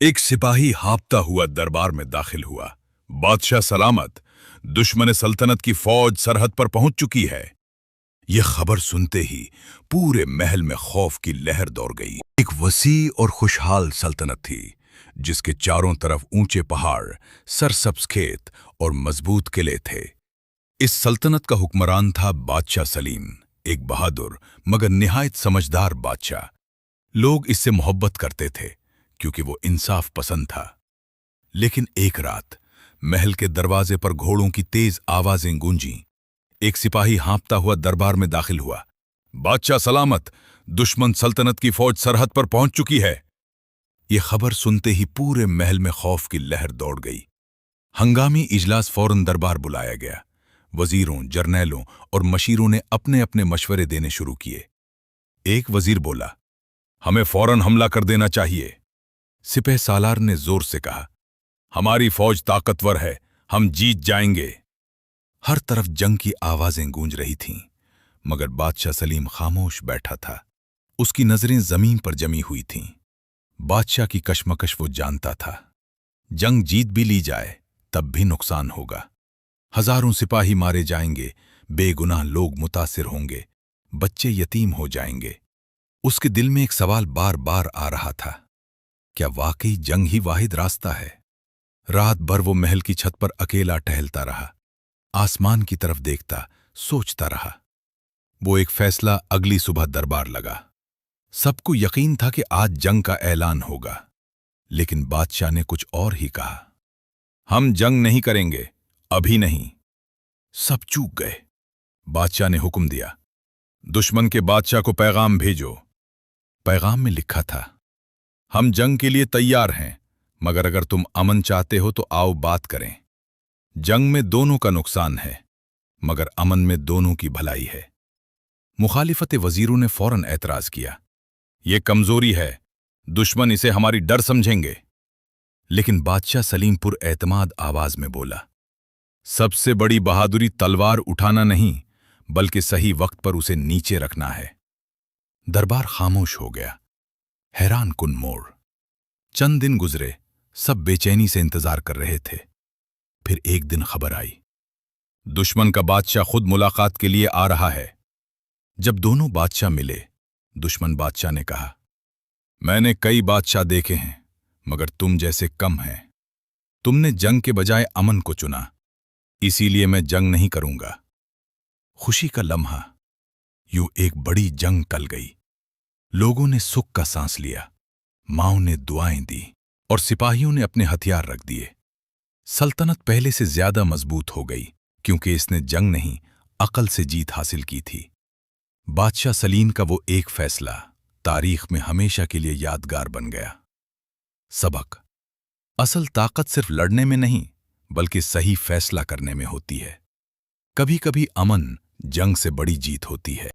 एक सिपाही हाँफता हुआ दरबार में दाखिल हुआ। बादशाह सलामत, दुश्मन सल्तनत की फौज सरहद पर पहुंच चुकी है। यह खबर सुनते ही पूरे महल में खौफ की लहर दौड़ गई। एक वसी और खुशहाल सल्तनत थी, जिसके चारों तरफ ऊंचे पहाड़, सरसब्ज खेत और मजबूत किले थे। इस सल्तनत का हुक्मरान था बादशाह सलीम, एक बहादुर मगर निहायत समझदार बादशाह। लोग इससे मोहब्बत करते थे क्योंकि वो इंसाफ पसंद था। लेकिन एक रात महल के दरवाजे पर घोड़ों की तेज आवाजें गूंजीं। एक सिपाही हाँफता हुआ दरबार में दाखिल हुआ। बादशाह सलामत, दुश्मन सल्तनत की फौज सरहद पर पहुंच चुकी है। ये खबर सुनते ही पूरे महल में खौफ की लहर दौड़ गई। हंगामी इजलास फौरन दरबार बुलाया गया। वजीरों, जर्नैलों और मशीरों ने अपने अपने मशवरे देने शुरू किए। एक वजीर बोला, हमें फौरन हमला कर देना चाहिए। सिपह सालार ने जोर से कहा, हमारी फौज ताकतवर है, हम जीत जाएंगे। हर तरफ जंग की आवाजें गूंज रही थीं, मगर बादशाह सलीम खामोश बैठा था। उसकी नजरें जमीन पर जमी हुई थीं। बादशाह की कशमकश वो जानता था। जंग जीत भी ली जाए तब भी नुकसान होगा। हजारों सिपाही मारे जाएंगे, बेगुनाह लोग मुतासिर होंगे, बच्चे यतीम हो जाएंगे। उसके दिल में एक सवाल बार बार आ रहा था, क्या वाकई जंग ही वाहिद रास्ता है? रात भर वो महल की छत पर अकेला टहलता रहा, आसमान की तरफ देखता, सोचता रहा। वो एक फैसला अगली सुबह दरबार लगा। सबको यकीन था कि आज जंग का ऐलान होगा, लेकिन बादशाह ने कुछ और ही कहा। हम जंग नहीं करेंगे, अभी नहीं। सब चूक गए। बादशाह ने हुक्म दिया, दुश्मन के बादशाह को पैगाम भेजो। पैगाम में लिखा था, हम जंग के लिए तैयार हैं, मगर अगर तुम अमन चाहते हो तो आओ बात करें। जंग में दोनों का नुकसान है, मगर अमन में दोनों की भलाई है। मुखालिफत वजीरों ने फौरन ऐतराज किया, ये कमजोरी है, दुश्मन इसे हमारी डर समझेंगे। लेकिन बादशाह सलीम पुर एतमाद आवाज में बोला, सबसे बड़ी बहादुरी तलवार उठाना नहीं, बल्कि सही वक्त पर उसे नीचे रखना है। दरबार खामोश हो गया, हैरान कुन मोड़। चंद दिन गुजरे, सब बेचैनी से इंतजार कर रहे थे। फिर एक दिन खबर आई, दुश्मन का बादशाह खुद मुलाकात के लिए आ रहा है। जब दोनों बादशाह मिले, दुश्मन बादशाह ने कहा, मैंने कई बादशाह देखे हैं, मगर तुम जैसे कम हैं। तुमने जंग के बजाय अमन को चुना, इसीलिए मैं जंग नहीं करूंगा। खुशी का लम्हा, यूं एक बड़ी जंग टल गई। लोगों ने सुख का सांस लिया, माओं ने दुआएं दी और सिपाहियों ने अपने हथियार रख दिए। सल्तनत पहले से ज्यादा मजबूत हो गई, क्योंकि इसने जंग नहीं, अकल से जीत हासिल की थी। बादशाह सलीम का वो एक फैसला तारीख में हमेशा के लिए यादगार बन गया। सबक, असल ताकत सिर्फ लड़ने में नहीं, बल्कि सही फैसला करने में होती है। कभी कभी अमन जंग से बड़ी जीत होती है।